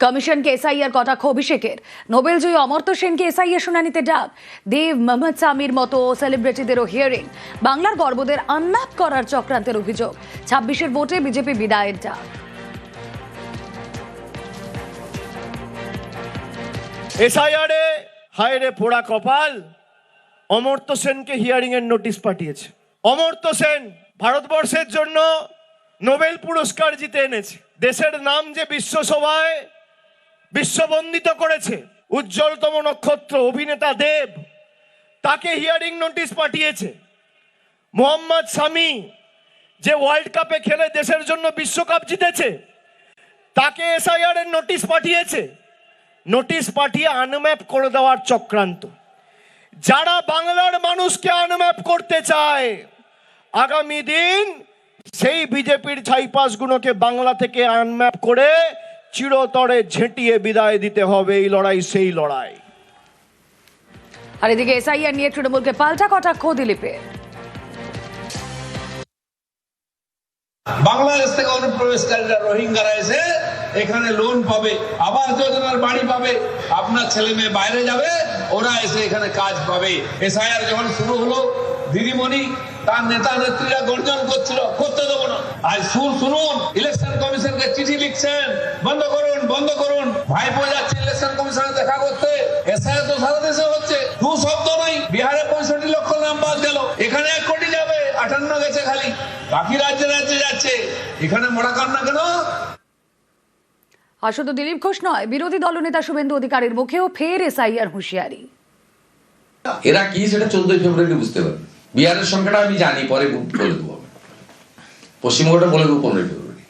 কমিশনকে এসআইআর কটাক্ষ অভিষেকের। নোবেলজয়ী অমর্ত্য সেনকে এসআইআর শুনানিতে ডাক। দেব, মোহাম্মদ সামির মতো সেলিব্রিটিদেরও হিয়ারিং। বাংলার গর্বদের আন্নাপ করার চক্রান্তের অভিযোগ। 26-এর ভোটে বিজেপি বিদায়ের ডাক। এসআইআরে হায়রে পোড়া কপাল, অমর্ত্য সেনকে হিয়ারিং এর নোটিশ পাঠিয়েছে। অমর্ত্য সেন ভারতবর্ষের জন্য নোবেল পুরস্কার জিতে এনেছে। দেশের নাম যে বিশ্বসভায় বিশ্ববন্দিত করেছে, উজ্জ্বলতম নক্ষত্র অভিনেতা দেব, তাকে হিয়ারিং নোটিশ পাঠিয়েছে। মোহাম্মদ সামি যে ওয়ার্ল্ড কাপে খেলে দেশের জন্য বিশ্বকাপ জিতেছে, তাকে এসআইআর এর নোটিশ পাঠিয়েছে। নোটিশ পাঠিয়ে আনম্যাপ করে দেওয়ার চক্রান্ত। যারা বাংলার মানুষকে আনম্যাপ করতে চায়, আগামী দিন সেই বিজেপির ছাইপাসগুলোকে বাংলা থেকে আনম্যাপ করে চিরতরে ঝেঁটিয়ে বিদায় দিতে হবে। এই লড়াই সেই লড়াই। আর এদিকে এসআইআর নিয়ে তৃণমূলকে পাল্টা কটাক্ষ দিলীপের। বাংলাদেশ থেকে অনুপ্রবেশকারীরা রোহিঙ্গারা এসে এখানে লোন পাবে, আবাস যোজনার বাড়ি পাবে, আপনার ছেলে মেয়ে বাইরে যাবে, ওরা এসে এখানে কাজ পাবে। এসআইআর যখন শুরু হলো, দিদিমণি তার নেতা নেত্রীরা গর্জন করছিল, করতে দেবো না। আজ শুনুন, ইলেকশন কমিশনকে চিঠি লিখছেন, বন্ধ করুন, বন্ধ করুন। ভাইপো যাচ্ছে ইলেকশন কমিশনে দেখা করতে। এসআইআর তো সারা দেশে হচ্ছে, দু শব্দ নাই। বিহারে 65 লক্ষ নাম বাদ গেল, এখানে 1 কোটি যাবে, 58 গেছে খালি। বাকি রাজ্যে রাজ্যে যাচ্ছে, এখানে মরা কান্না কেন? আর শুধু দিলীপ ঘোষ নয়, বিরোধী দলনেতা শুভেন্দু অধিকারীর মুখেও ফের এসআইআর হুঁশিয়ারি। এরা কি সেটা 14 ফেব্রুয়ারি বুঝতে পারবে। বিহারের সংখ্যাটা আমি জানি, পরে বলে দেবো। পশ্চিমবঙ্গটা বলে দেবো 15 ফেব্রুয়ারি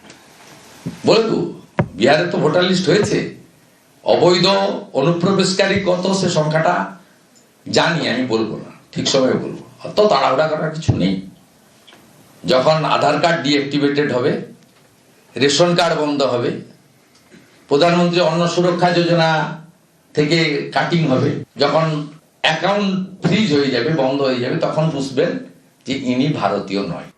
বলে দেবো। বিহারে তো ভোটার লিস্ট হয়েছে, অবৈধ অনুপ্রবেশকারী কত সে সংখ্যাটা জানি, আমি বলবো না, ঠিক সময়ে বলবো। অত তাড়াহুড়া করার কিছু নেই। যখন আধার কার্ড ডিঅ্যাক্টিভেটেড হবে, রেশন কার্ড বন্ধ হবে, প্রধানমন্ত্রী অন্ন সুরক্ষা যোজনা থেকে কাটিং হবে, যখন অ্যাকাউন্ট ফ্রিজ হয়ে যাবে, বন্ধ হয়ে যাবে, তখন বুঝবেন যে ইনি ভারতীয় নয়।